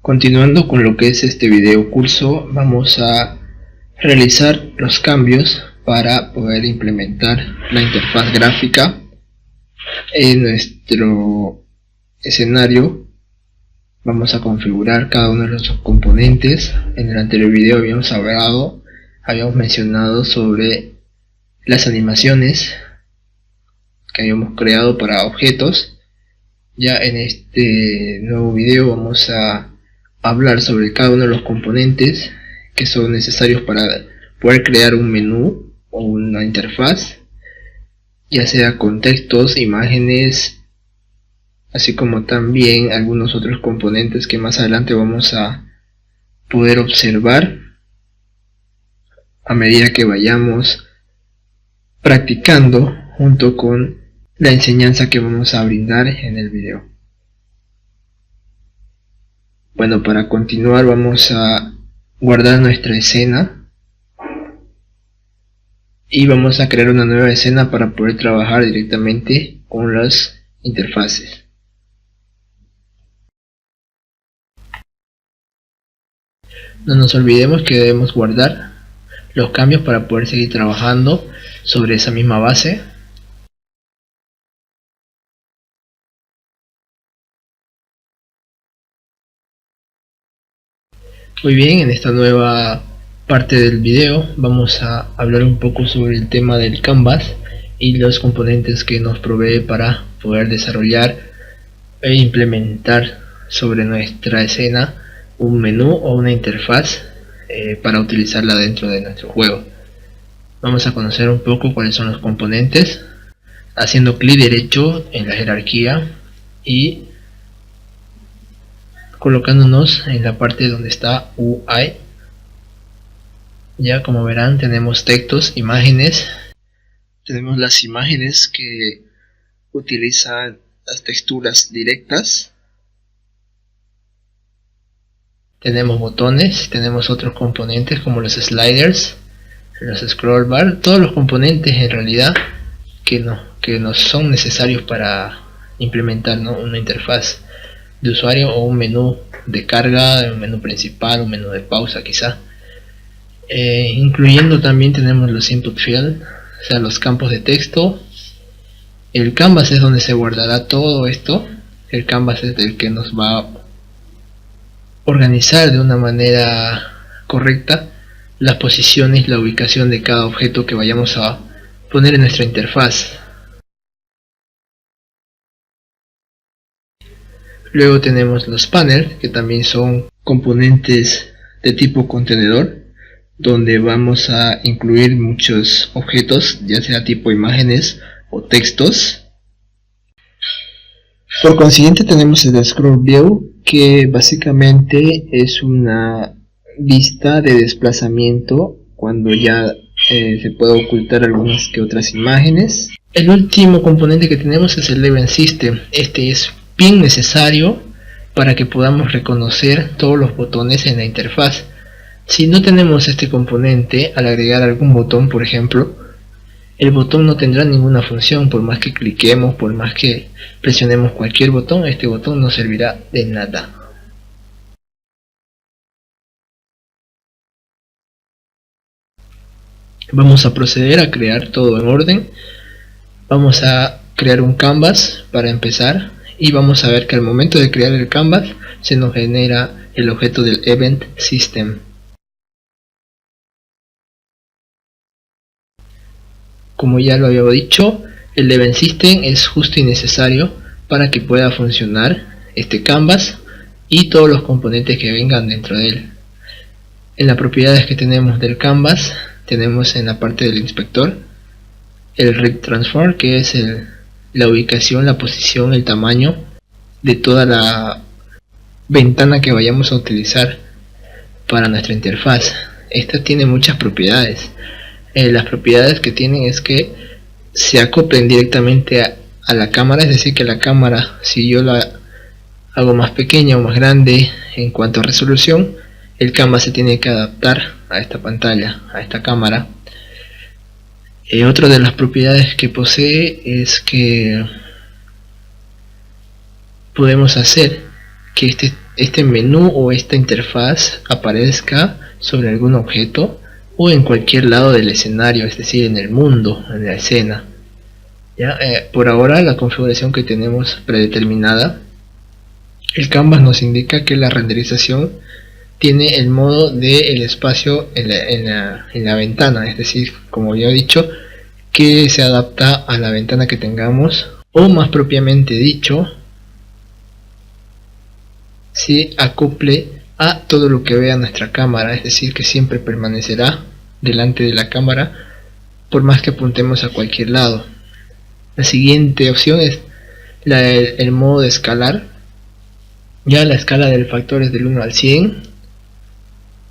Continuando con lo que es este video curso, vamos a realizar los cambios para poder implementar la interfaz gráfica en nuestro escenario. Vamos a configurar cada uno de los componentes. En el anterior video habíamos mencionado sobre las animaciones que habíamos creado para objetos. Ya en este nuevo video vamos a hablar sobre cada uno de los componentes que son necesarios para poder crear un menú o una interfaz, ya sea con textos, imágenes, así como también algunos otros componentes que más adelante vamos a poder observar a medida que vayamos practicando junto con la enseñanza que vamos a brindar en el video. Bueno, para continuar vamos a guardar nuestra escena y vamos a crear una nueva escena para poder trabajar directamente con las interfaces. No nos olvidemos que debemos guardar los cambios para poder seguir trabajando sobre esa misma base. Muy bien, en esta nueva parte del video vamos a hablar un poco sobre el tema del canvas y los componentes que nos provee para poder desarrollar e implementar sobre nuestra escena un menú o una interfaz para utilizarla dentro de nuestro juego. Vamos a conocer un poco cuáles son los componentes, haciendo clic derecho en la jerarquía y colocándonos en la parte donde está UI. Ya como verán, tenemos textos, imágenes. Tenemos las imágenes que utilizan las texturas directas. Tenemos botones, tenemos otros componentes como los sliders, los scroll bar, todos los componentes en realidad que nos son necesarios para implementar, ¿no?, una interfaz de usuario o un menú de carga, un menú principal, un menú de pausa quizá. Incluyendo también tenemos los input field, o sea, los campos de texto. El canvas es donde se guardará todo esto. El canvas es el que nos va a organizar de una manera correcta las posiciones, la ubicación de cada objeto que vayamos a poner en nuestra interfaz. Luego tenemos los panels, que también son componentes de tipo contenedor, donde vamos a incluir muchos objetos, ya sea tipo imágenes o textos. Por consiguiente tenemos el scroll view, que básicamente es una vista de desplazamiento cuando ya se puede ocultar algunas que otras imágenes. El último componente que tenemos es el event system. Este es bien necesario para que podamos reconocer todos los botones en la interfaz. Si no tenemos este componente, al agregar algún botón, por ejemplo, el botón no tendrá ninguna función. Por más que cliquemos, por más que presionemos cualquier botón, este botón no servirá de nada. Vamos a proceder a crear todo en orden. Vamos a crear un canvas para empezar y vamos a ver que al momento de crear el canvas se nos genera el objeto del event system. Como ya lo había dicho, el event system es justo y necesario para que pueda funcionar este canvas y todos los componentes que vengan dentro de él. En las propiedades que tenemos del canvas, tenemos en la parte del inspector el rig transform, que es la ubicación, la posición, el tamaño de toda la ventana que vayamos a utilizar para nuestra interfaz. Esta tiene muchas propiedades. Las propiedades que tienen es que se acoplen directamente a la cámara, es decir, que la cámara, si yo la hago más pequeña o más grande en cuanto a resolución, el canvas se tiene que adaptar a esta pantalla, a esta cámara. Otra de las propiedades que posee es que podemos hacer que este este menú o esta interfaz aparezca sobre algún objeto o en cualquier lado del escenario, es decir, en el mundo, en la escena. ¿Ya? Por ahora la configuración que tenemos predeterminada, el canvas nos indica que la renderización tiene el modo del espacio en la ventana, es decir, como ya he dicho, que se adapta a la ventana que tengamos, o más propiamente dicho, se acople a todo lo que vea nuestra cámara, es decir, que siempre permanecerá delante de la cámara por más que apuntemos a cualquier lado. La siguiente opción es el modo de escalar. Ya la escala del factor es del 1 al 100,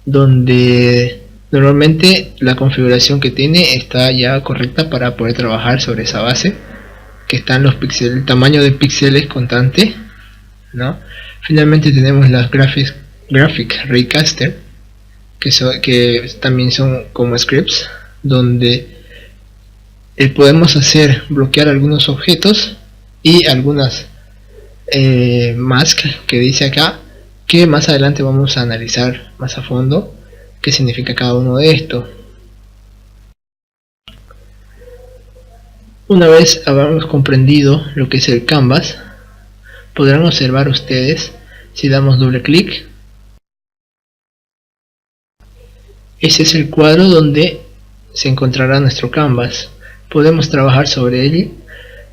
donde normalmente la configuración que tiene está ya correcta para poder trabajar sobre esa base, que están los píxeles, el tamaño de píxeles constante, ¿no? Finalmente tenemos las Graphic Raycaster, que también son como scripts, donde podemos hacer bloquear algunos objetos y algunas mask que dice acá, que más adelante vamos a analizar más a fondo qué significa cada uno de estos. Una vez habremos comprendido lo que es el canvas, podrán observar ustedes, si damos doble clic, ese es el cuadro donde se encontrará nuestro canvas. Podemos trabajar sobre él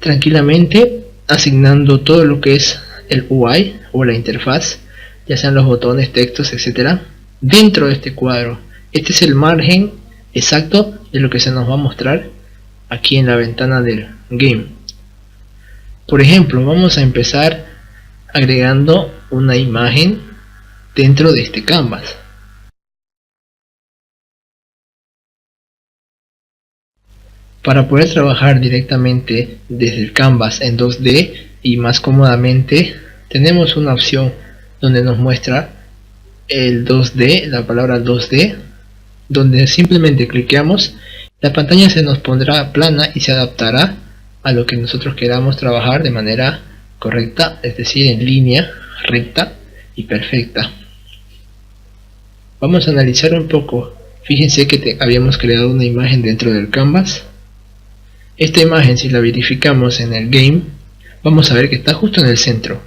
tranquilamente, asignando todo lo que es el UI o la interfaz, ya sean los botones, textos, etcétera, dentro de este cuadro. Este es el margen exacto de lo que se nos va a mostrar aquí en la ventana del game. Por ejemplo, vamos a empezar agregando una imagen dentro de este canvas. Para poder trabajar directamente desde el canvas en 2D y más cómodamente, tenemos una opción donde nos muestra el 2D, la palabra 2D, donde simplemente cliqueamos, la pantalla se nos pondrá plana y se adaptará a lo que nosotros queramos trabajar de manera correcta, es decir, en línea recta y perfecta. Vamos a analizar un poco. Fíjense que habíamos creado una imagen dentro del canvas. Esta imagen, si la verificamos en el game, vamos a ver que está justo en el centro.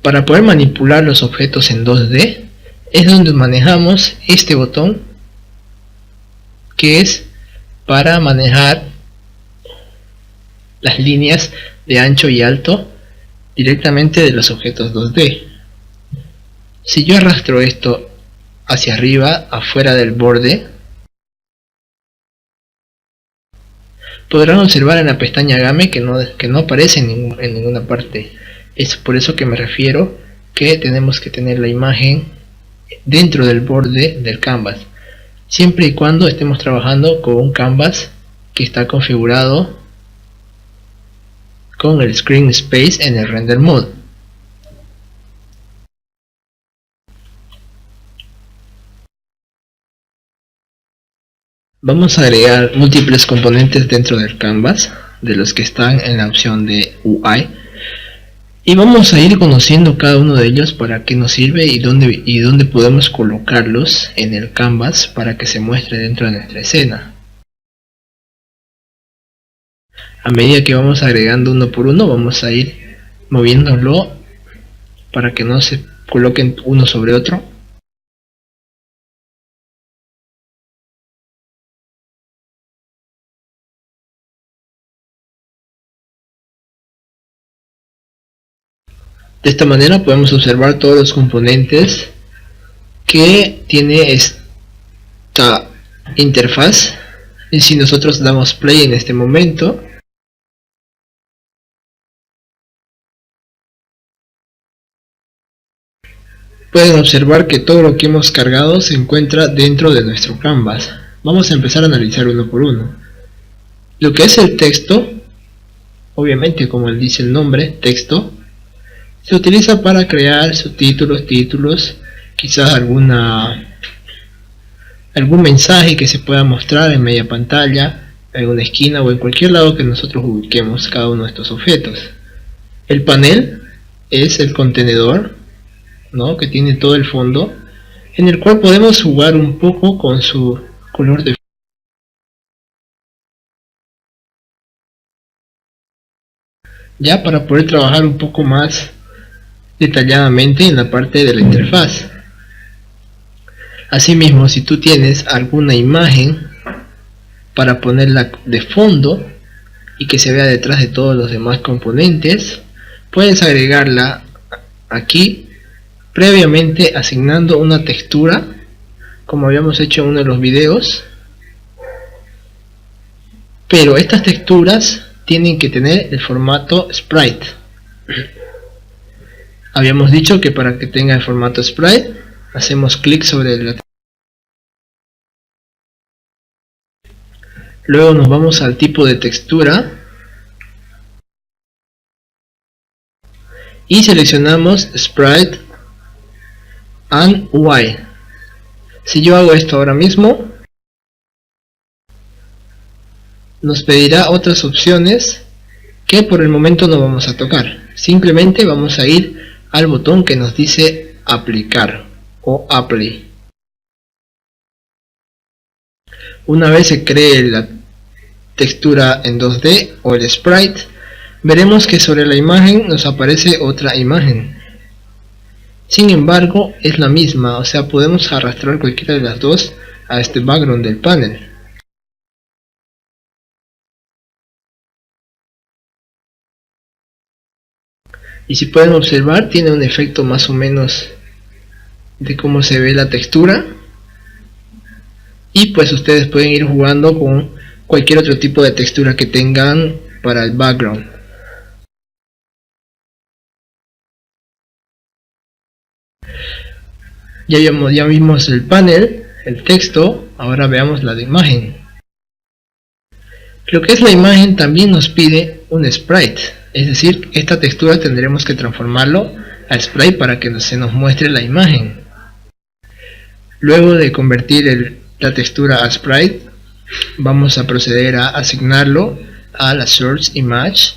Para poder manipular los objetos en 2D es donde manejamos este botón, que es para manejar las líneas de ancho y alto directamente de los objetos 2D. Si yo arrastro esto hacia arriba, afuera del borde, podrán observar en la pestaña Game que no aparece en ninguna parte. Es por eso que me refiero que tenemos que tener la imagen dentro del borde del canvas, siempre y cuando estemos trabajando con un canvas que está configurado con el screen space en el render mode. Vamos a agregar múltiples componentes dentro del canvas, de los que están en la opción de UI, y vamos a ir conociendo cada uno de ellos para qué nos sirve y dónde podemos colocarlos en el canvas para que se muestre dentro de nuestra escena. A medida que vamos agregando uno por uno, vamos a ir moviéndolo para que no se coloquen uno sobre otro. De esta manera podemos observar todos los componentes que tiene esta interfaz, y si nosotros damos play en este momento, pueden observar que todo lo que hemos cargado se encuentra dentro de nuestro canvas. Vamos a empezar a analizar uno por uno. Lo que es el texto, obviamente como dice el nombre, texto, se utiliza para crear subtítulos, títulos, quizás algún mensaje que se pueda mostrar en media pantalla, en una esquina o en cualquier lado que nosotros ubiquemos cada uno de estos objetos. El panel es el contenedor, ¿no?, que tiene todo el fondo, en el cual podemos jugar un poco con su color de ya para poder trabajar un poco más detalladamente en la parte de la interfaz. Asimismo, si tú tienes alguna imagen para ponerla de fondo y que se vea detrás de todos los demás componentes, puedes agregarla aquí previamente asignando una textura, como habíamos hecho en uno de los videos. Pero estas texturas tienen que tener el formato sprite. Habíamos dicho que para que tenga el formato sprite, hacemos clic sobre la. Luego nos vamos al tipo de textura y seleccionamos Sprite and Y. Si yo hago esto ahora mismo, nos pedirá otras opciones que por el momento no vamos a tocar. Simplemente vamos a ir al botón que nos dice aplicar o apply. Una vez se cree la textura en 2D o el sprite, veremos que sobre la imagen nos aparece otra imagen. Sin embargo, es la misma, o sea, podemos arrastrar cualquiera de las dos a este background del panel. Y si pueden observar, tiene un efecto más o menos de cómo se ve la textura. Y pues ustedes pueden ir jugando con cualquier otro tipo de textura que tengan para el background. Ya vimos el panel, el texto, ahora veamos la de imagen. Lo que es la imagen también nos pide un sprite, es decir, esta textura tendremos que transformarlo a sprite para que se nos muestre la imagen. Luego de convertir la textura a sprite, vamos a proceder a asignarlo a la source image.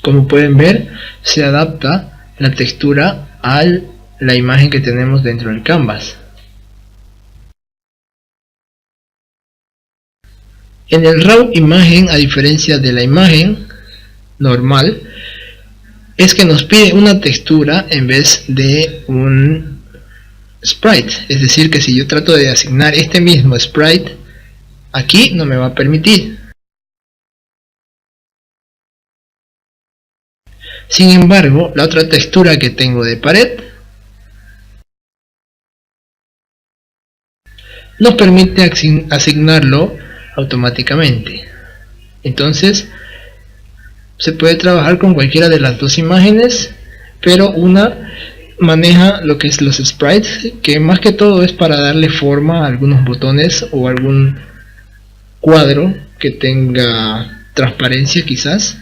Como pueden ver, se adapta la textura a la imagen que tenemos dentro del canvas. En el raw imagen, a diferencia de la imagen normal, es que nos pide una textura en vez de un sprite. Es decir, que si yo trato de asignar este mismo sprite, aquí no me va a permitir. Sin embargo, la otra textura que tengo de pared nos permite asignarlo automáticamente. Entonces se puede trabajar con cualquiera de las dos imágenes, pero una maneja lo que es los sprites, que más que todo es para darle forma a algunos botones o algún cuadro que tenga transparencia quizás,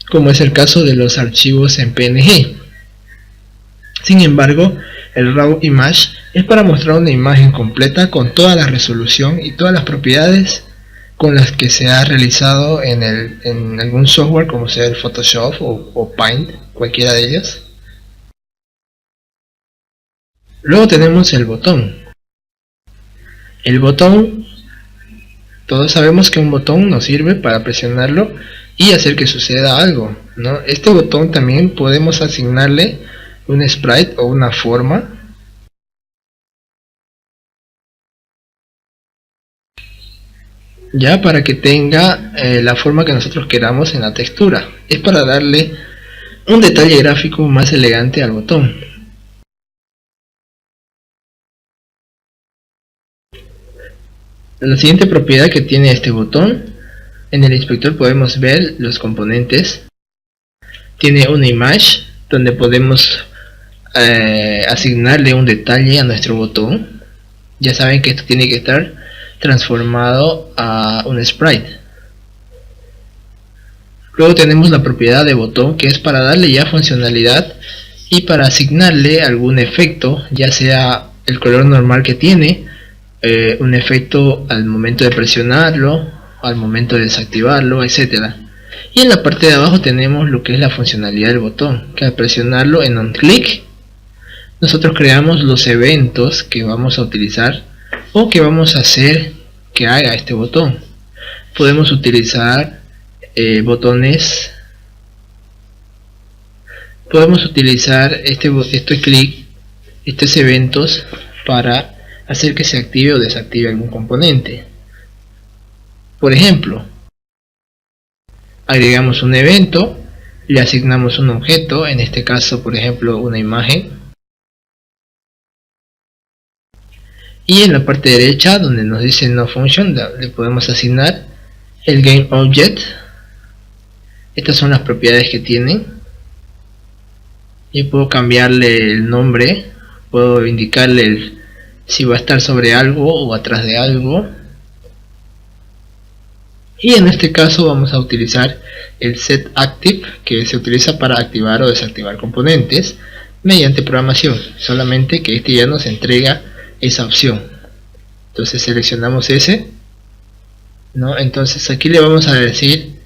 como es el caso de los archivos en PNG. Sin embargo, el raw image es para mostrar una imagen completa con toda la resolución y todas las propiedades con las que se ha realizado en algún software como sea el Photoshop o Paint, cualquiera de ellas. Luego tenemos el botón. El botón, todos sabemos que un botón nos sirve para presionarlo y hacer que suceda algo, ¿no? Este botón también podemos asignarle un sprite o una forma. Ya para que tenga la forma que nosotros queramos en la textura. Es para darle un detalle gráfico más elegante al botón. La siguiente propiedad que tiene este botón, en el inspector podemos ver los componentes. Tiene una image donde podemos asignarle un detalle a nuestro botón. Ya saben que esto tiene que estar transformado a un sprite. Luego tenemos la propiedad de botón, que es para darle ya funcionalidad y para asignarle algún efecto, ya sea el color normal que tiene, un efecto al momento de presionarlo, al momento de desactivarlo, etcétera. Y en la parte de abajo tenemos lo que es la funcionalidad del botón, que al presionarlo en un clic nosotros creamos los eventos que vamos a utilizar o que vamos a hacer que haga este botón. Podemos utilizar botones, podemos utilizar estos eventos para hacer que se active o desactive algún componente. Por ejemplo, agregamos un evento, le asignamos un objeto, en este caso por ejemplo una imagen, y en la parte derecha donde nos dice no function le podemos asignar el GameObject. Estas son las propiedades que tienen. Yo puedo cambiarle el nombre, puedo indicarle si va a estar sobre algo o atrás de algo. Y en este caso vamos a utilizar el setActive, que se utiliza para activar o desactivar componentes mediante programación, solamente que este ya nos entrega esa opción. Entonces seleccionamos ese, ¿no? Entonces aquí le vamos a decir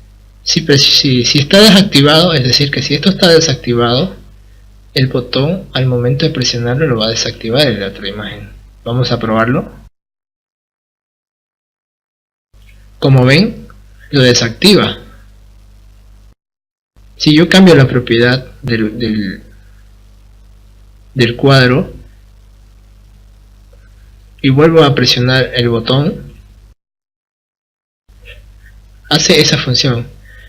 si está desactivado, es decir que si esto está desactivado, el botón al momento de presionarlo lo va a desactivar en la otra imagen. Vamos a probarlo. Como ven, lo desactiva. Si yo cambio la propiedad del cuadro y vuelvo a presionar el botón, hace esa función.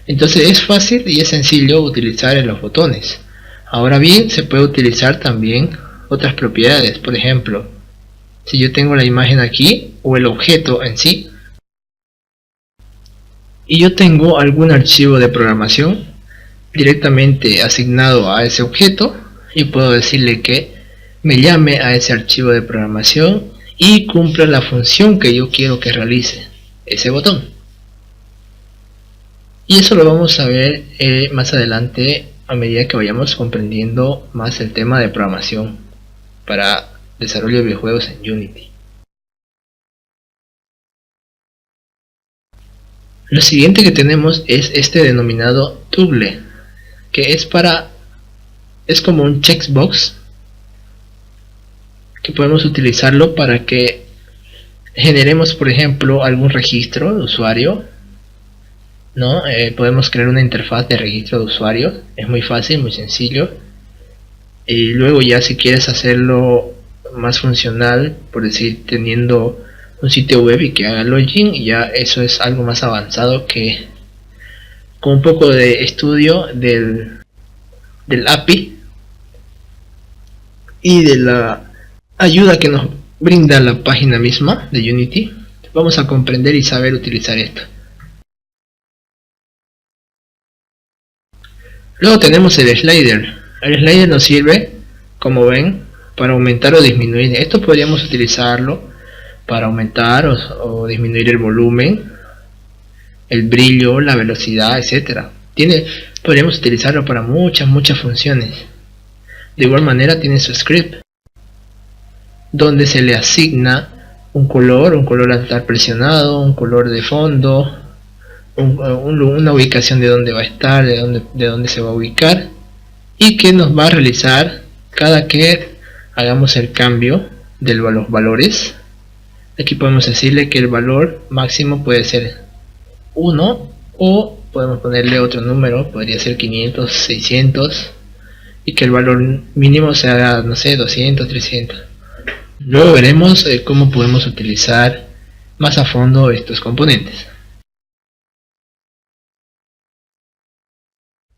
Entonces es fácil y es sencillo utilizar los botones. Ahora bien, se puede utilizar también otras propiedades. Por ejemplo, si yo tengo la imagen aquí o el objeto en sí y yo tengo algún archivo de programación directamente asignado a ese objeto, y puedo decirle que me llame a ese archivo de programación y cumpla la función que yo quiero que realice ese botón. Y eso lo vamos a ver más adelante a medida que vayamos comprendiendo más el tema de programación para desarrollo de videojuegos en Unity. Lo siguiente que tenemos es este denominado toggle, que es como un checkbox que podemos utilizarlo para que generemos, por ejemplo, algún registro de usuario, ¿no? Podemos crear una interfaz de registro de usuario, es muy fácil, muy sencillo. Y luego ya si quieres hacerlo más funcional, por decir teniendo un sitio web y que haga login, y ya eso es algo más avanzado que con un poco de estudio del API y de la ayuda que nos brinda la página misma de Unity, vamos a comprender y saber utilizar esto. Luego tenemos el slider. El slider nos sirve, como ven, para aumentar o disminuir. Esto podríamos utilizarlo para aumentar o disminuir el volumen, el brillo, la velocidad, etcétera. Podríamos utilizarlo para muchas funciones. De igual manera tiene su script, donde se le asigna un color al estar presionado, un color de fondo, una ubicación de dónde va a estar, de dónde se va a ubicar, y que nos va a realizar cada que hagamos el cambio de los valores. Aquí podemos decirle que el valor máximo puede ser 1, o podemos ponerle otro número, podría ser 500, 600, y que el valor mínimo sea, no sé, 200, 300. Luego veremos cómo podemos utilizar más a fondo estos componentes.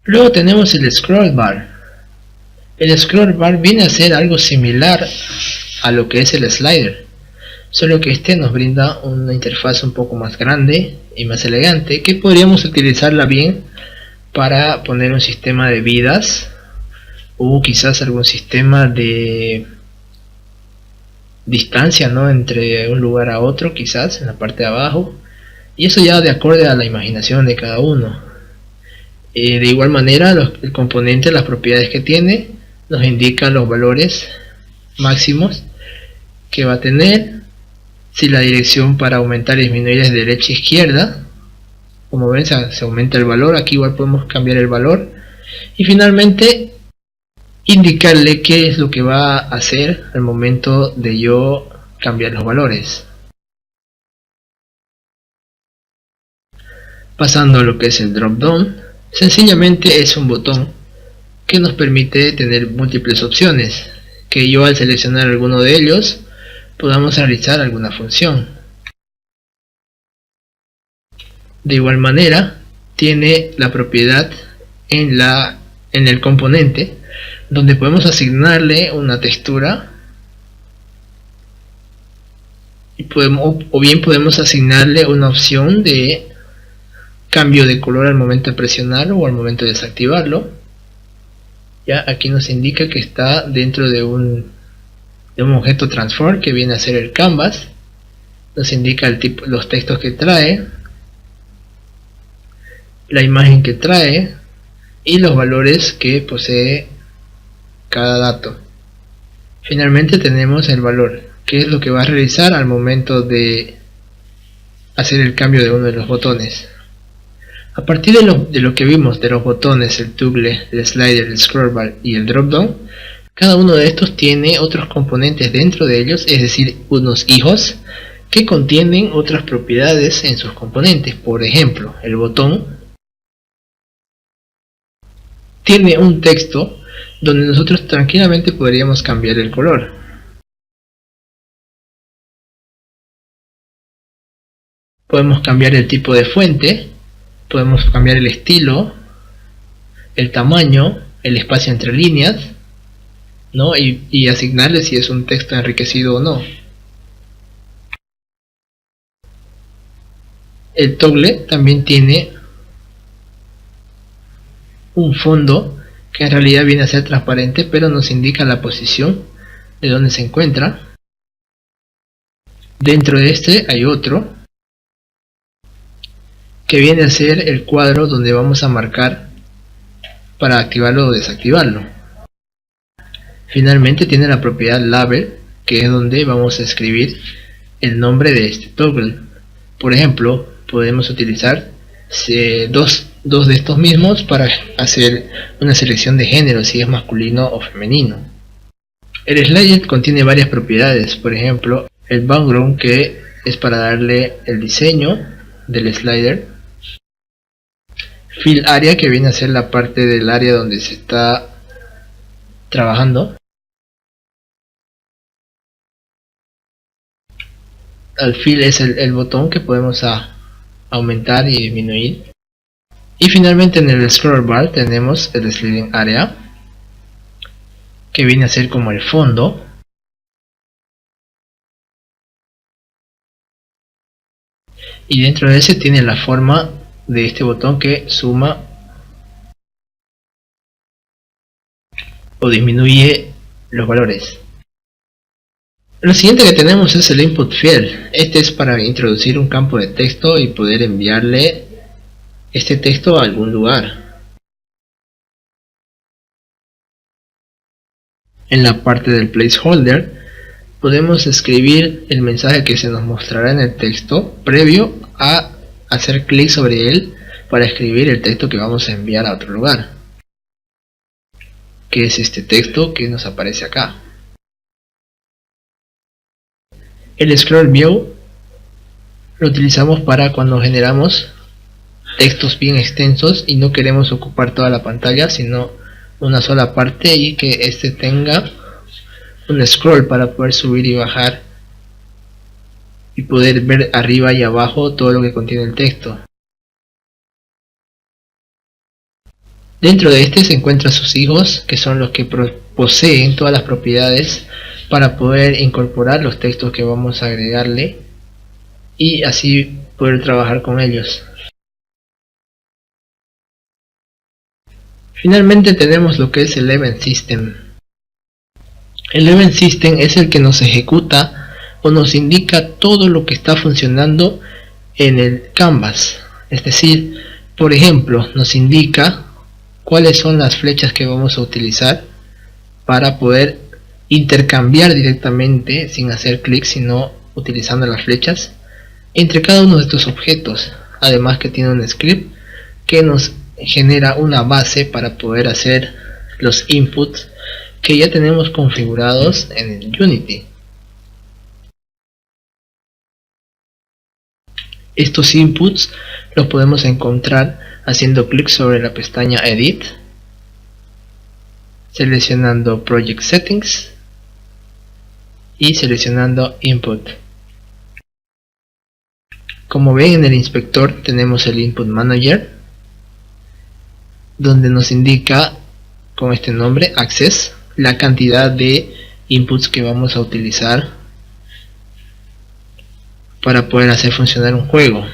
Luego tenemos el scroll bar. El scroll bar viene a ser algo similar a lo que es el slider, solo que este nos brinda una interfaz un poco más grande y más elegante, que podríamos utilizarla bien para poner un sistema de vidas, o quizás algún sistema de distancia, ¿no?, entre un lugar a otro, quizás en la parte de abajo, y eso ya de acuerdo a la imaginación de cada uno. De igual manera, el componente, las propiedades que tiene, nos indican los valores máximos que va a tener, si la dirección para aumentar y disminuir es derecha e izquierda, Como ven, se aumenta el valor. Aquí igual podemos cambiar el valor. Y finalmente indicarle qué es lo que va a hacer al momento de yo cambiar los valores. Pasando a lo que es el drop down, sencillamente es un botón que nos permite tener múltiples opciones, que yo al seleccionar alguno de ellos podamos realizar alguna función. De igual manera tiene la propiedad en el componente donde podemos asignarle una textura o bien podemos asignarle una opción de cambio de color al momento de presionarlo o al momento de desactivarlo. Ya aquí nos indica que está dentro de un objeto transform que viene a ser el canvas. Nos indica el tipo, los textos que trae, la imagen que trae y los valores que posee cada dato. Finalmente tenemos el valor, que es lo que va a realizar al momento de hacer el cambio de uno de los botones. A partir de lo que vimos de los botones, el toggle, el slider, el scroll bar y el drop down, cada uno de estos tiene otros componentes dentro de ellos, es decir, unos hijos que contienen otras propiedades en sus componentes. Por ejemplo, el botón tiene un texto donde nosotros tranquilamente podríamos cambiar el color. Podemos cambiar el tipo de fuente, podemos cambiar el estilo, el tamaño, el espacio entre líneas, ¿no? y asignarle si es un texto enriquecido o no. El toggle también tiene un fondo que en realidad viene a ser transparente, pero nos indica la posición de donde se encuentra. Dentro de este hay otro que viene a ser el cuadro donde vamos a marcar para activarlo o desactivarlo. Finalmente tiene la propiedad label, que es donde vamos a escribir el nombre de este toggle. Por ejemplo, podemos utilizar dos de estos mismos para hacer una selección de género, si es masculino o femenino. El slider contiene varias propiedades, por ejemplo el background, que es para darle el diseño del slider, fill area, que viene a ser la parte del área donde se está trabajando, al fill es el botón que podemos aumentar y disminuir, y finalmente en el scroll bar tenemos el sliding area, que viene a ser como el fondo, y dentro de ese tiene la forma de este botón que suma o disminuye los valores. Lo siguiente que tenemos es el input field. Este es para introducir un campo de texto y poder enviarle este texto a algún lugar. En la parte del placeholder podemos escribir el mensaje que se nos mostrará en el texto previo a hacer clic sobre él para escribir el texto que vamos a enviar a otro lugar, que es este texto que nos aparece acá. El scroll view lo utilizamos para cuando generamos textos bien extensos y no queremos ocupar toda la pantalla, sino una sola parte, y que este tenga un scroll para poder subir y bajar y poder ver arriba y abajo todo lo que contiene el texto. Dentro de este se encuentran sus hijos, que son los que poseen todas las propiedades para poder incorporar los textos que vamos a agregarle y así poder trabajar con ellos. Finalmente tenemos lo que es el Event System. El Event System es el que nos ejecuta o nos indica todo lo que está funcionando en el canvas. Es decir, por ejemplo, nos indica cuáles son las flechas que vamos a utilizar para poder intercambiar directamente, sin hacer clic, sino utilizando las flechas, entre cada uno de estos objetos. además que tiene un script que nos genera una base para poder hacer los inputs que ya tenemos configurados en el Unity. Estos inputs los podemos encontrar haciendo clic sobre la pestaña Edit, seleccionando Project Settings y seleccionando Input. Como ven, en el inspector tenemos el Input Manager, donde nos indica con este nombre Access la cantidad de inputs que vamos a utilizar para poder hacer funcionar un juego.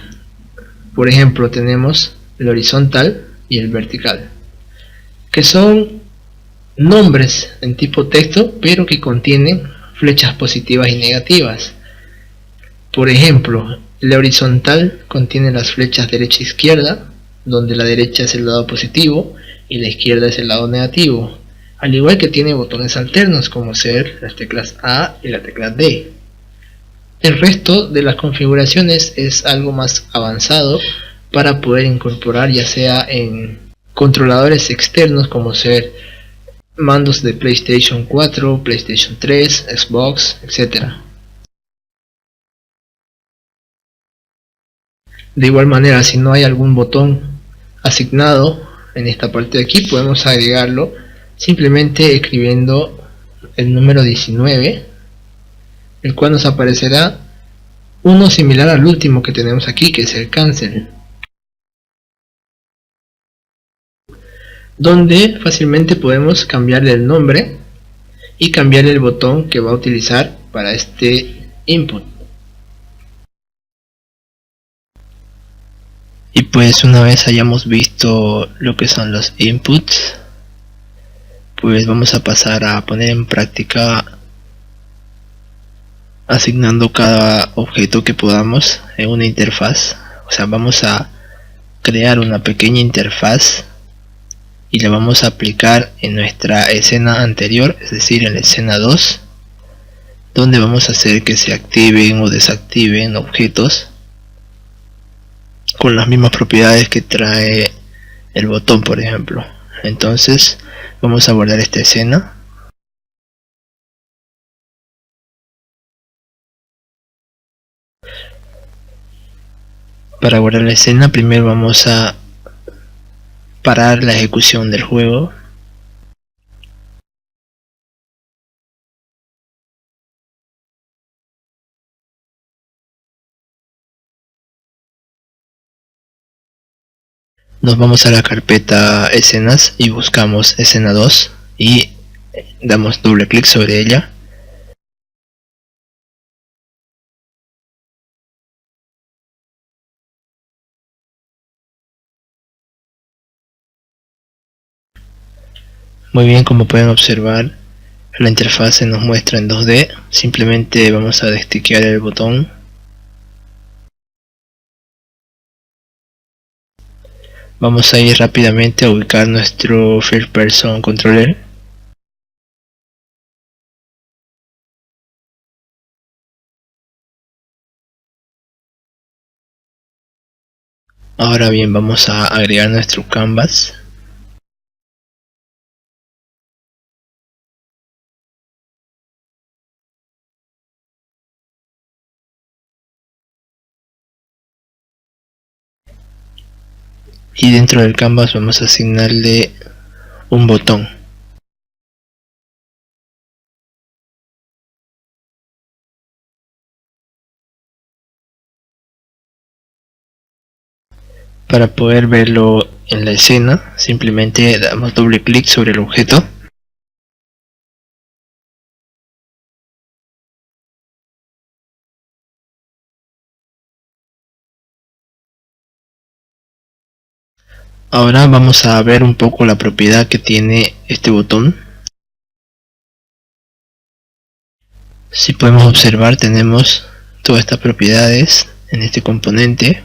Por ejemplo, tenemos el horizontal y el vertical, que son nombres en tipo texto pero que contienen flechas positivas y negativas. Por ejemplo, el horizontal contiene las flechas derecha e izquierda, donde la derecha es el lado positivo y la izquierda es el lado negativo, al igual que tiene botones alternos como ser las teclas A y la tecla D. El resto de las configuraciones es algo más avanzado para poder incorporar, ya sea en controladores externos como ser mandos de PlayStation 4, PlayStation 3, Xbox, etc. De igual manera, si no hay algún botón asignado en esta parte de aquí, podemos agregarlo simplemente escribiendo el número 19, el cual nos aparecerá uno similar al último que tenemos aquí, que es el cancel, donde fácilmente podemos cambiarle el nombre y cambiarle el botón que va a utilizar para este input. Y pues una vez hayamos visto lo que son los inputs, pues vamos a pasar a poner en práctica asignando cada objeto que podamos en una interfaz. O sea, vamos a crear una pequeña interfaz y la vamos a aplicar en nuestra escena anterior, es decir, en la escena 2, donde vamos a hacer que se activen o desactiven objetos con las mismas propiedades que trae el botón, por ejemplo. Entonces vamos a guardar esta escena. Para guardar la escena, primero vamos a parar la ejecución del juego. Nos vamos a la carpeta escenas y buscamos escena 2 y damos doble clic sobre ella. Muy bien, como pueden observar, la interfaz se nos muestra en 2D. Simplemente vamos a destiquear el botón. Vamos a ir rápidamente a ubicar nuestro First Person Controller. Ahora bien, vamos a agregar nuestro canvas. Y dentro del canvas vamos a asignarle un botón. Para poder verlo en la escena, simplemente damos doble clic sobre el objeto. Ahora vamos a ver un poco la propiedad que tiene este botón. Si podemos observar, tenemos todas estas propiedades en este componente,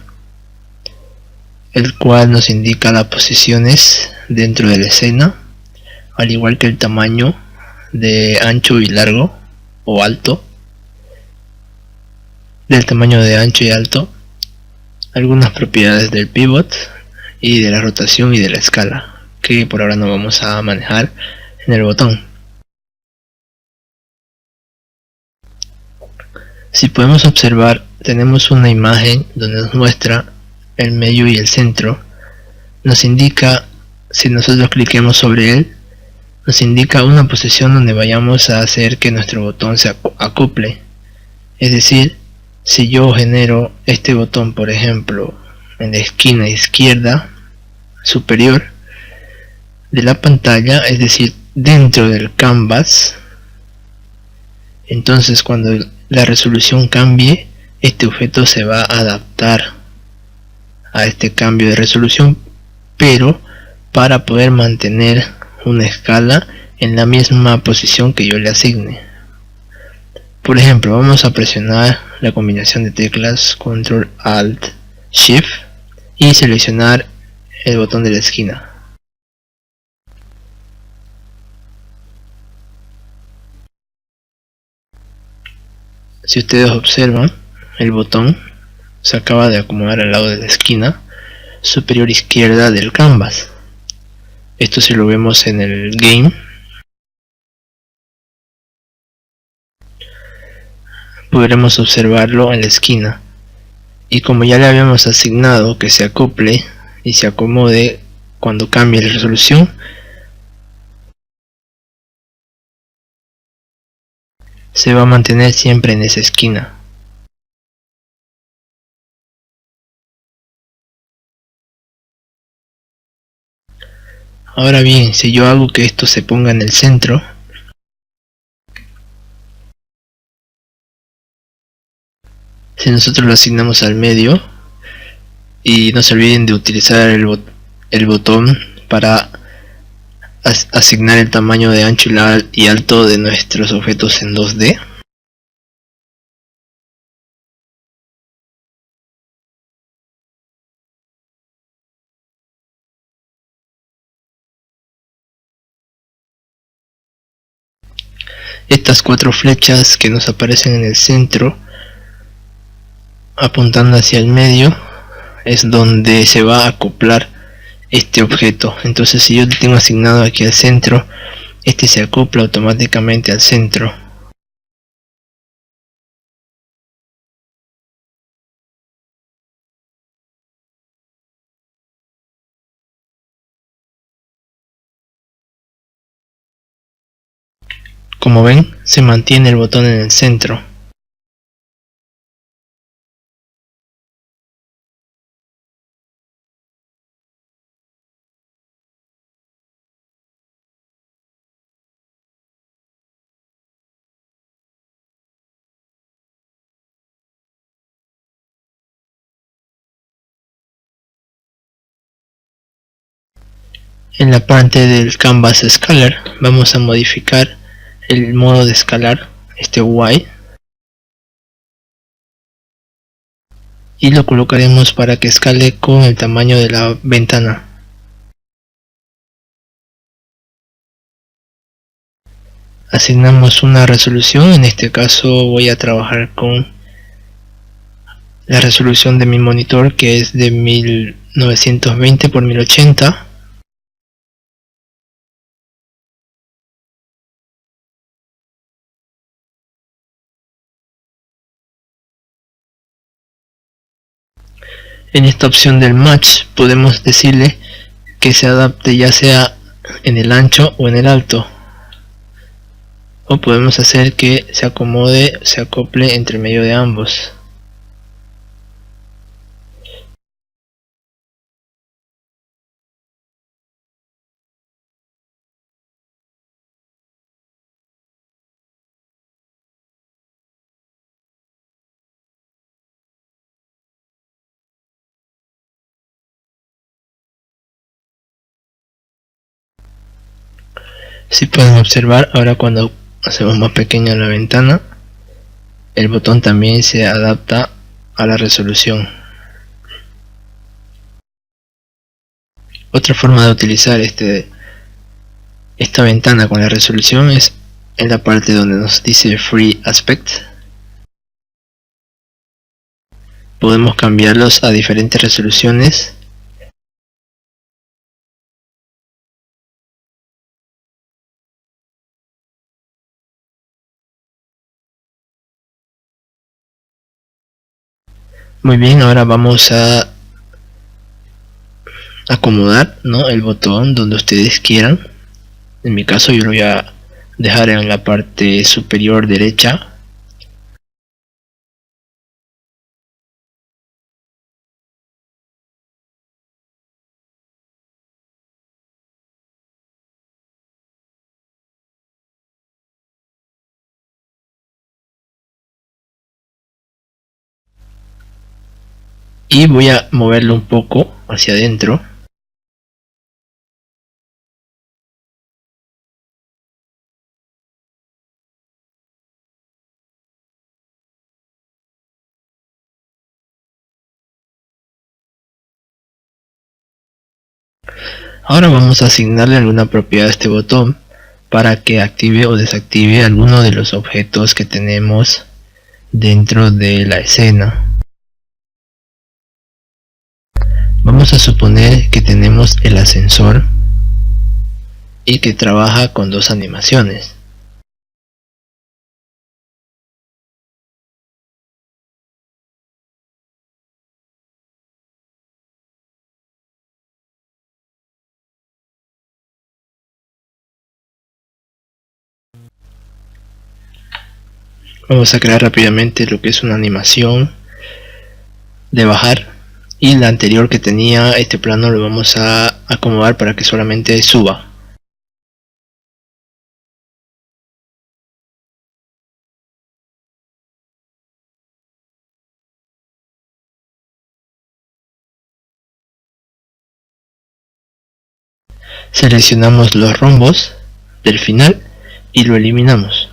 el cual nos indica las posiciones dentro de la escena, al igual que el tamaño de ancho y largo o alto, del tamaño de ancho y alto, algunas propiedades del pivot y de la rotación y de la escala, que por ahora no vamos a manejar en el botón. Si podemos observar, tenemos una imagen donde nos muestra el medio y el centro. Nos indica, si nosotros cliquemos sobre él, nos indica una posición donde vayamos a hacer que nuestro botón se acople. Es decir, si yo genero este botón, por ejemplo, en la esquina izquierda superior de la pantalla, es decir, dentro del canvas, entonces cuando la resolución cambie, este objeto se va a adaptar a este cambio de resolución, pero para poder mantener una escala en la misma posición que yo le asigne. Por ejemplo, vamos a presionar la combinación de teclas Ctrl Alt Shift y seleccionar el botón de la esquina. Si ustedes observan, el botón se acaba de acomodar al lado de la esquina superior izquierda del canvas. Esto si lo vemos en el game, podremos observarlo en la esquina, y como ya le habíamos asignado que se acople y se acomode cuando cambie la resolución, se va a mantener siempre en esa esquina. Ahora bien, si yo hago que esto se ponga en el centro, si nosotros lo asignamos al medio, y no se olviden de utilizar el botón para asignar el tamaño de ancho y alto de nuestros objetos en 2D. Estas 4 flechas que nos aparecen en el centro, apuntando hacia el medio, es donde se va a acoplar este objeto. Entonces si yo le tengo asignado aquí al centro, este se acopla automáticamente al centro. Como ven, se mantiene el botón en el centro. En la parte del Canvas Scalar vamos a modificar el modo de escalar, este Y, y lo colocaremos para que escale con el tamaño de la ventana. Asignamos una resolución, en este caso voy a trabajar con la resolución de mi monitor, que es de 1920 por 1080. En esta opción del match podemos decirle que se adapte ya sea en el ancho o en el alto, o podemos hacer que se acomode, se acople entre medio de ambos. Si pueden observar, ahora cuando hacemos más pequeña la ventana, el botón también se adapta a la resolución. Otra forma de utilizar esta ventana con la resolución es en la parte donde nos dice Free Aspect. podemos cambiarlos a diferentes resoluciones. Muy bien, ahora vamos a acomodar, ¿no?, el botón donde ustedes quieran. En mi caso yo lo voy a dejar en la parte superior derecha. Y voy a moverlo un poco hacia adentro. Ahora vamos a asignarle alguna propiedad a este botón para que active o desactive alguno de los objetos que tenemos dentro de la escena. Vamos a suponer que tenemos el ascensor y que trabaja con dos animaciones. Vamos a crear rápidamente lo que es una animación de bajar, y la anterior que tenía este plano lo vamos a acomodar para que solamente suba. Seleccionamos los rombos del final y lo eliminamos.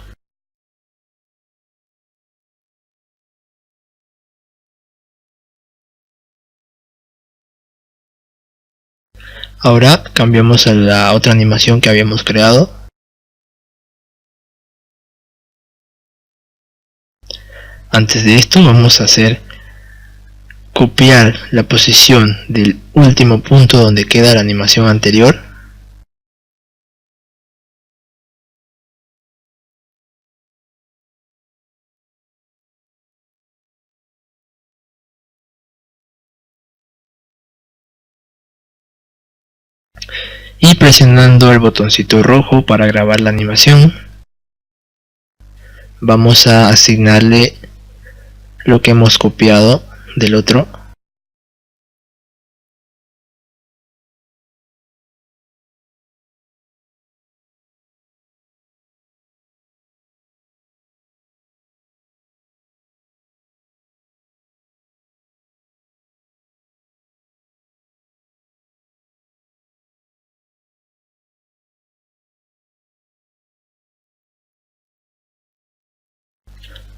Ahora cambiamos a la otra animación que habíamos creado. Antes de esto vamos a hacer copiar la posición del último punto donde queda la animación anterior. Y presionando el botoncito rojo para grabar la animación, vamos a asignarle lo que hemos copiado del otro.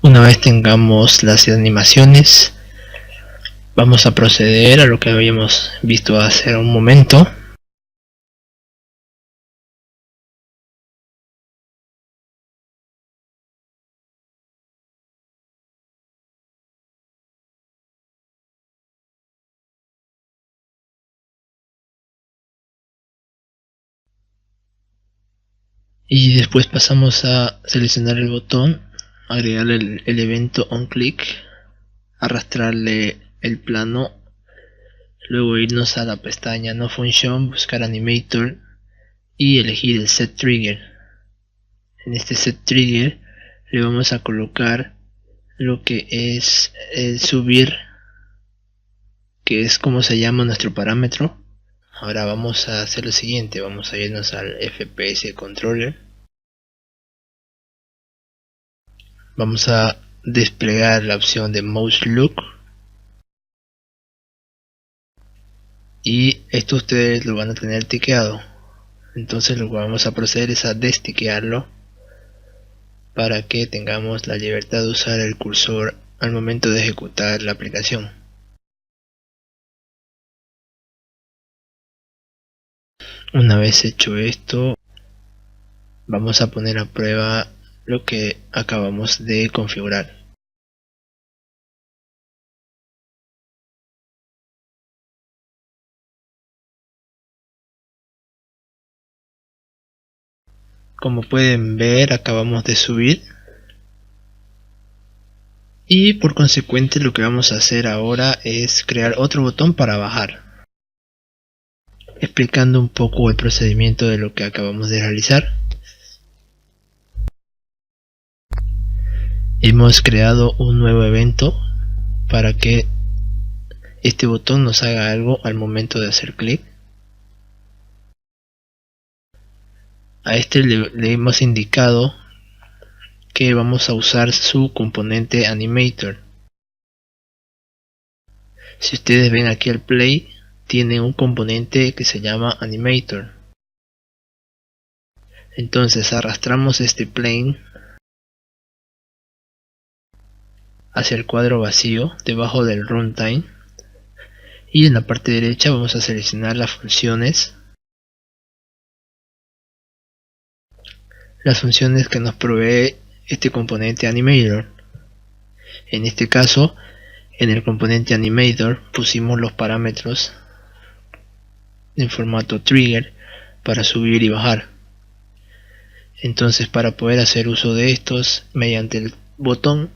Una vez tengamos las animaciones, vamos a proceder a lo que habíamos visto hace un momento. Y después pasamos a seleccionar el botón, agregar el evento onClick, arrastrarle el plano, luego irnos a la pestaña No Function, buscar Animator y elegir el Set Trigger. En este Set Trigger le vamos a colocar lo que es el subir, que es como se llama nuestro parámetro. Ahora vamos a hacer lo siguiente, vamos a irnos al FPS Controller. Vamos a desplegar la opción de Mouse Look. Y esto ustedes lo van a tener tiqueado. Entonces lo que vamos a proceder es a destiquearlo para que tengamos la libertad de usar el cursor al momento de ejecutar la aplicación. Una vez hecho esto, vamos a poner a prueba lo que acabamos de configurar. Como pueden ver, acabamos de subir. Y por consecuente lo que vamos a hacer ahora es crear otro botón para bajar. Explicando un poco el procedimiento de lo que acabamos de realizar. Hemos creado un nuevo evento para que este botón nos haga algo al momento de hacer clic. A este le hemos indicado que vamos a usar su componente animator. Si ustedes ven aquí el play, tiene un componente que se llama animator. Entonces arrastramos este plane hacia el cuadro vacío debajo del runtime, y en la parte derecha vamos a seleccionar las funciones que nos provee este componente animator. En este caso, en el componente animator pusimos los parámetros en formato trigger para subir y bajar. Entonces, para poder hacer uso de estos mediante el botón,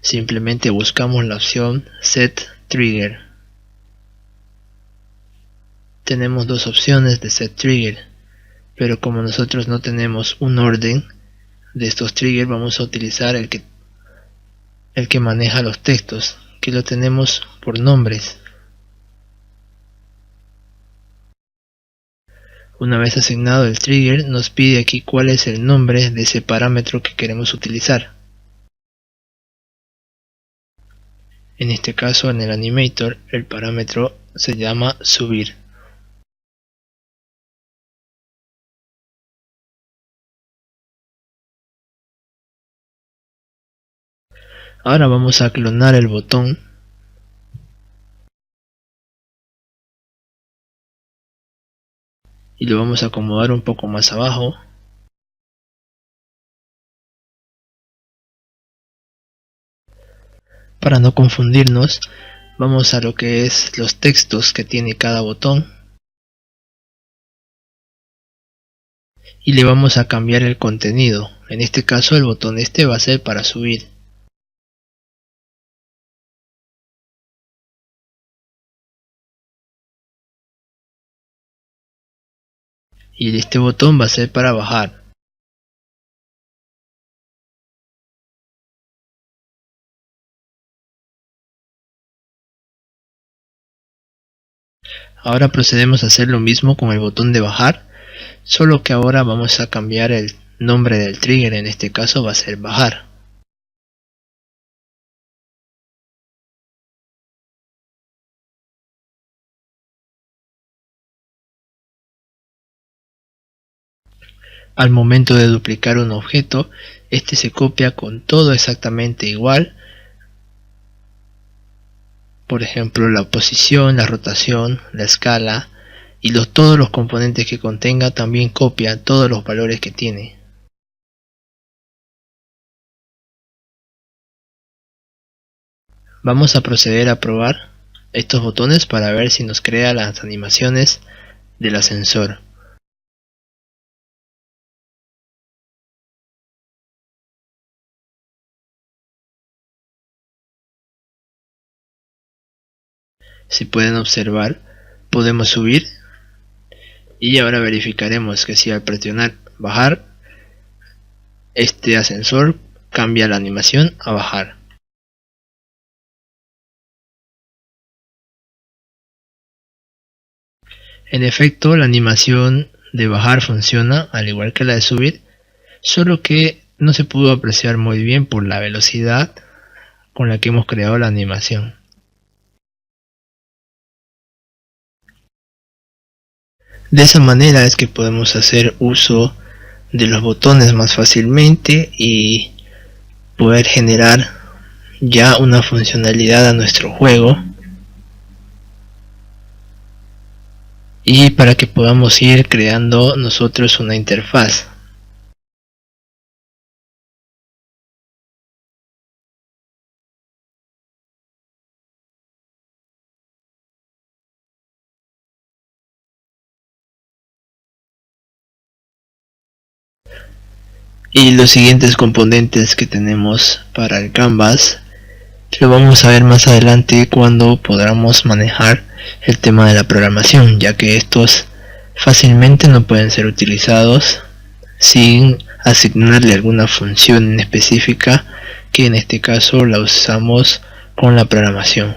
simplemente buscamos la opción Set Trigger. Tenemos dos opciones de Set Trigger, pero como nosotros no tenemos un orden de estos triggers, vamos a utilizar el que maneja los textos, que lo tenemos por nombres. Una vez asignado el trigger, nos pide aquí cuál es el nombre de ese parámetro que queremos utilizar. En este caso, en el animator, el parámetro se llama subir. Ahora vamos a clonar el botón y lo vamos a acomodar un poco más abajo. Para no confundirnos, vamos a lo que es los textos que tiene cada botón y le vamos a cambiar el contenido. En este caso, el botón este va a ser para subir. Y este botón va a ser para bajar. Ahora procedemos a hacer lo mismo con el botón de bajar, solo que ahora vamos a cambiar el nombre del trigger. En este caso va a ser bajar. Al momento de duplicar un objeto, este se copia con todo exactamente igual. Por ejemplo, la posición, la rotación, la escala y todos los componentes que contenga, también copia todos los valores que tiene. Vamos a proceder a probar estos botones para ver si nos crea las animaciones del ascensor. Si pueden observar, podemos subir, y ahora verificaremos que si al presionar bajar, este ascensor cambia la animación a bajar. En efecto, la animación de bajar funciona al igual que la de subir, solo que no se pudo apreciar muy bien por la velocidad con la que hemos creado la animación. De esa manera es que podemos hacer uso de los botones más fácilmente y poder generar ya una funcionalidad a nuestro juego, y para que podamos ir creando nosotros una interfaz. Y los siguientes componentes que tenemos para el Canvas lo vamos a ver más adelante cuando podamos manejar el tema de la programación, ya que estos fácilmente no pueden ser utilizados sin asignarle alguna función específica, que en este caso la usamos con la programación.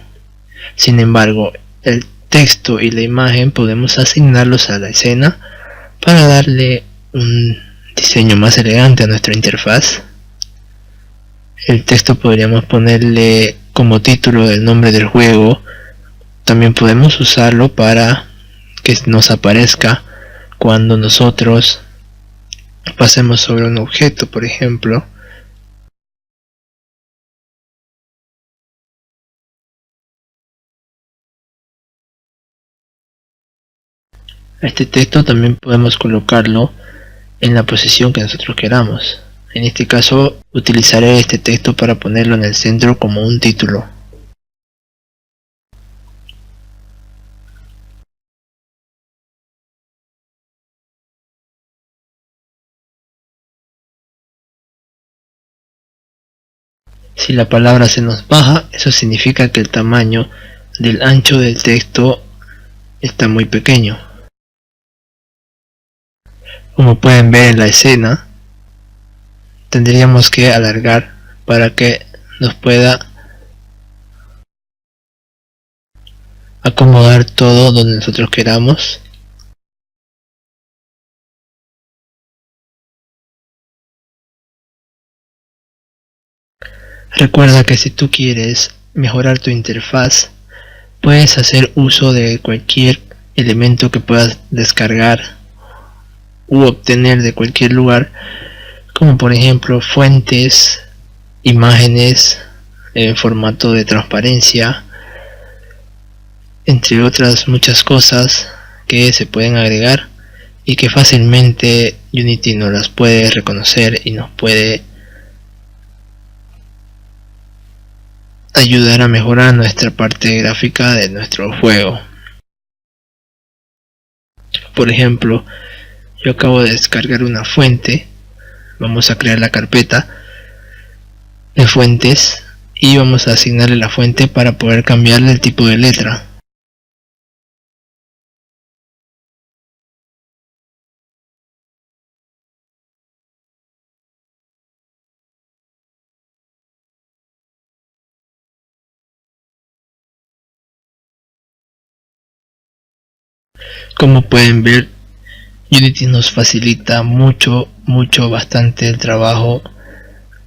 Sin embargo, el texto y la imagen podemos asignarlos a la escena para darle un diseño más elegante a nuestra interfaz. El texto podríamos ponerle como título el nombre del juego. También podemos usarlo para que nos aparezca cuando nosotros pasemos sobre un objeto, por ejemplo. Este texto también podemos colocarlo en la posición que nosotros queramos. En este caso utilizaré este texto para ponerlo en el centro como un título. Si la palabra se nos baja, eso significa que el tamaño del ancho del texto está muy pequeño. Como pueden ver en la escena, tendríamos que alargar para que nos pueda acomodar todo donde nosotros queramos. Recuerda que si tú quieres mejorar tu interfaz, puedes hacer uso de cualquier elemento que puedas descargar u obtener de cualquier lugar, como por ejemplo fuentes, imágenes en formato de transparencia, entre otras muchas cosas que se pueden agregar y que fácilmente Unity nos las puede reconocer y nos puede ayudar a mejorar nuestra parte gráfica de nuestro juego. Por ejemplo, yo acabo de descargar una fuente. Vamos a crear la carpeta de fuentes y vamos a asignarle la fuente para poder cambiarle el tipo de letra. Como pueden ver, Unity nos facilita bastante el trabajo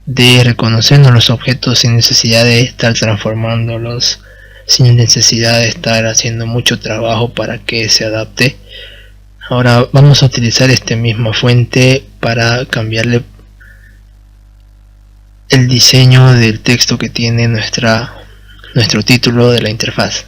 de reconocernos los objetos sin necesidad de estar transformándolos, sin necesidad de estar haciendo mucho trabajo para que se adapte. Ahora vamos a utilizar esta misma fuente para cambiarle el diseño del texto que tiene nuestro título de la interfaz.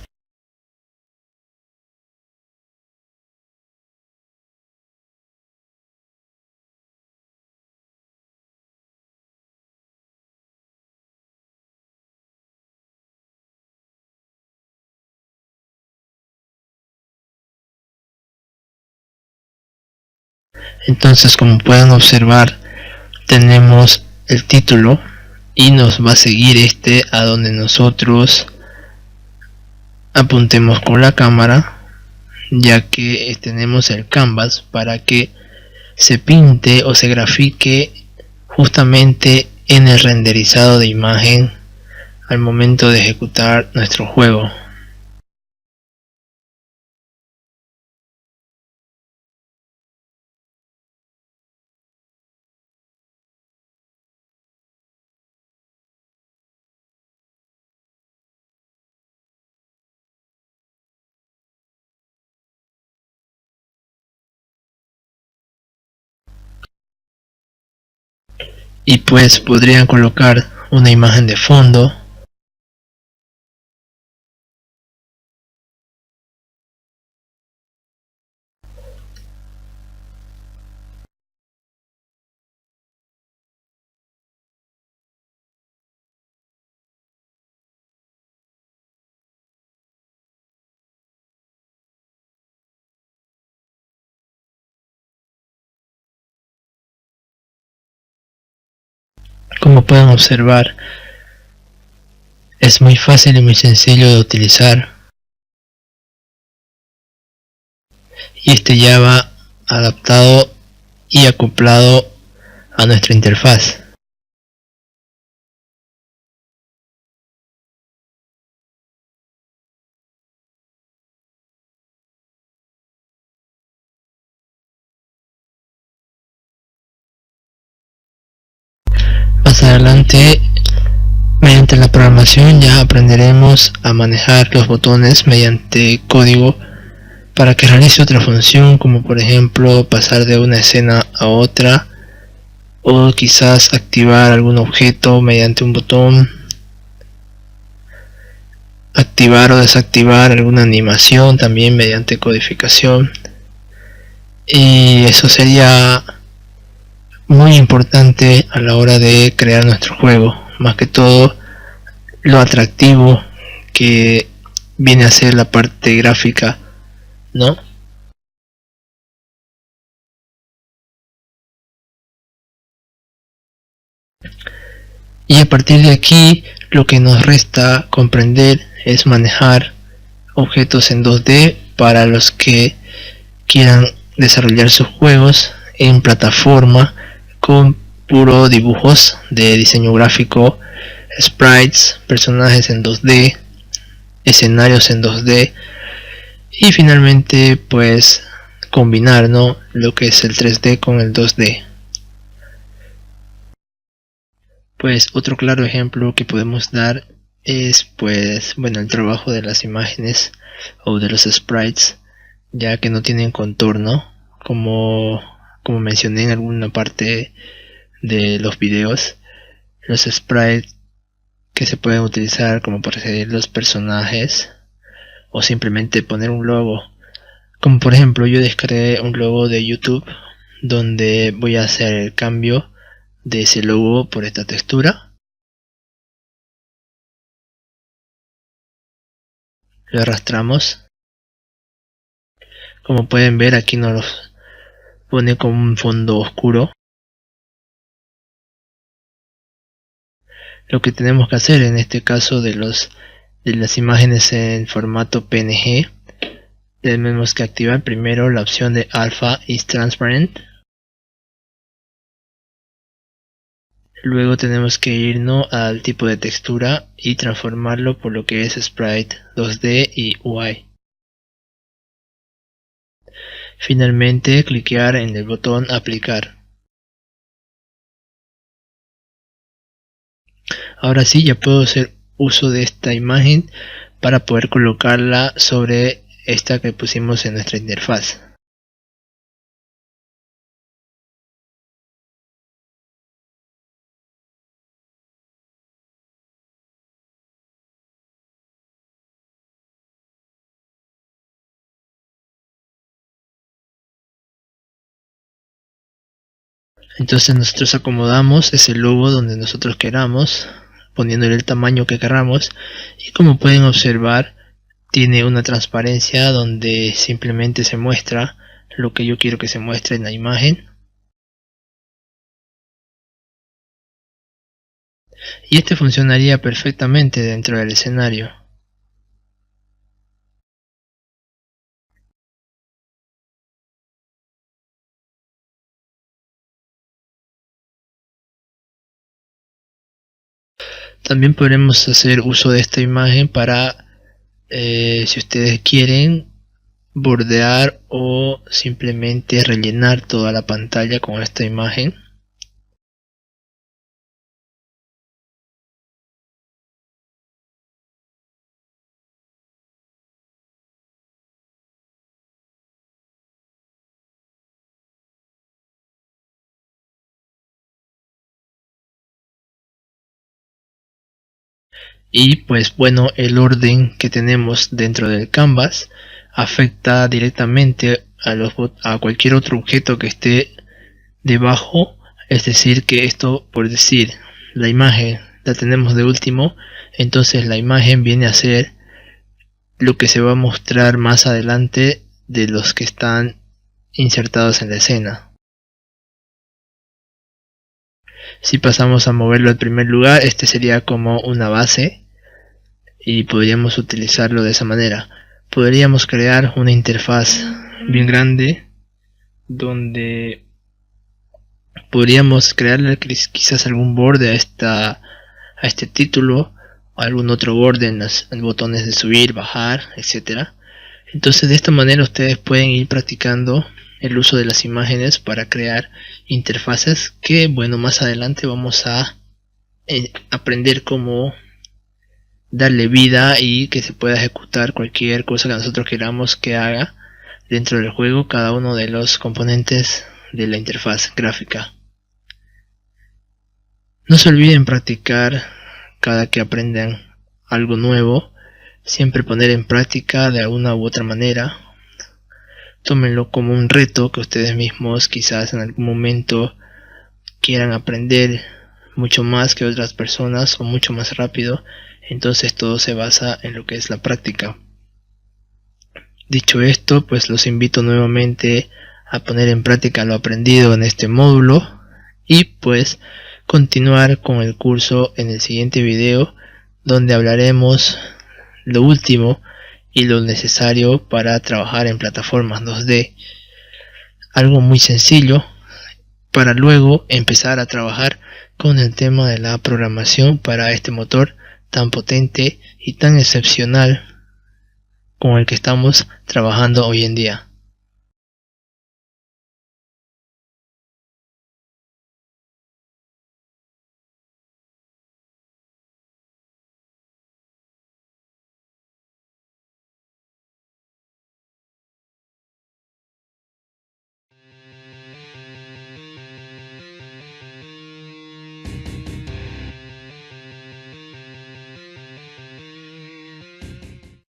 Entonces, como pueden observar, tenemos el título y nos va a seguir este a donde nosotros apuntemos con la cámara, ya que tenemos el canvas para que se pinte o se grafique justamente en el renderizado de imagen al momento de ejecutar nuestro juego. Y pues podrían colocar una imagen de fondo Como pueden observar, es muy fácil y muy sencillo de utilizar, y este ya va adaptado y acoplado a nuestra interfaz. Más adelante, mediante la programación, ya aprenderemos a manejar los botones mediante código para que realice otra función, como por ejemplo pasar de una escena a otra, o quizás activar algún objeto mediante un botón, activar o desactivar alguna animación también mediante codificación. Y eso sería muy importante a la hora de crear nuestro juego, más que todo lo atractivo que viene a ser la parte gráfica, ¿no? Y a partir de aquí, lo que nos resta comprender es manejar objetos en 2D para los que quieran desarrollar sus juegos en plataforma con puro dibujos de diseño gráfico, sprites, personajes en 2D, escenarios en 2D, y finalmente pues combinar, ¿no?, lo que es el 3D con el 2D. Pues otro claro ejemplo que podemos dar es pues bueno, el trabajo de las imágenes o de los sprites, ya que no tienen contorno, como mencioné en alguna parte de los videos. Los sprites que se pueden utilizar como para seguir los personajes o simplemente poner un logo, como por ejemplo yo descargué un logo de YouTube donde voy a hacer el cambio de ese logo por esta textura. Lo arrastramos. Como pueden ver, aquí nos los pone con un fondo oscuro. Lo que tenemos que hacer en este caso de las imágenes en formato PNG, tenemos que activar primero la opción de Alpha is Transparent. Luego tenemos que irnos al tipo de textura y transformarlo por lo que es Sprite 2D y UI. Finalmente, cliquear en el botón Aplicar. Ahora sí, ya puedo hacer uso de esta imagen para poder colocarla sobre esta que pusimos en nuestra interfaz. Entonces nosotros acomodamos ese logo donde nosotros queramos, poniéndole el tamaño que queramos, y como pueden observar, tiene una transparencia donde simplemente se muestra lo que yo quiero que se muestre en la imagen. Y este funcionaría perfectamente dentro del escenario. También podremos hacer uso de esta imagen para, si ustedes quieren, bordear o simplemente rellenar toda la pantalla con esta imagen. Y pues bueno, el orden que tenemos dentro del canvas afecta directamente a cualquier otro objeto que esté debajo. Es decir, que esto, por decir, la imagen la tenemos de último, entonces la imagen viene a ser lo que se va a mostrar más adelante de los que están insertados en la escena. Si pasamos a moverlo al primer lugar, este sería como una base y podríamos utilizarlo de esa manera. Podríamos crear una interfaz bien grande donde podríamos crearle quizás algún borde a este título, o algún otro borde en los botones de subir, bajar, etcétera. Entonces de esta manera ustedes pueden ir practicando el uso de las imágenes para crear interfaces que, bueno, más adelante vamos a aprender cómo darle vida y que se pueda ejecutar cualquier cosa que nosotros queramos que haga dentro del juego cada uno de los componentes de la interfaz gráfica. No se olviden practicar cada que aprendan algo nuevo, siempre poner en práctica de alguna u otra manera. Tómenlo como un reto que ustedes mismos quizás en algún momento quieran aprender mucho más que otras personas o mucho más rápido. Entonces todo se basa en lo que es la práctica. Dicho esto, pues los invito nuevamente a poner en práctica lo aprendido en este módulo y pues continuar con el curso en el siguiente video, donde hablaremos lo último y lo necesario para trabajar en plataformas 2D, algo muy sencillo, para luego empezar a trabajar con el tema de la programación para este motor tan potente y tan excepcional con el que estamos trabajando hoy en día.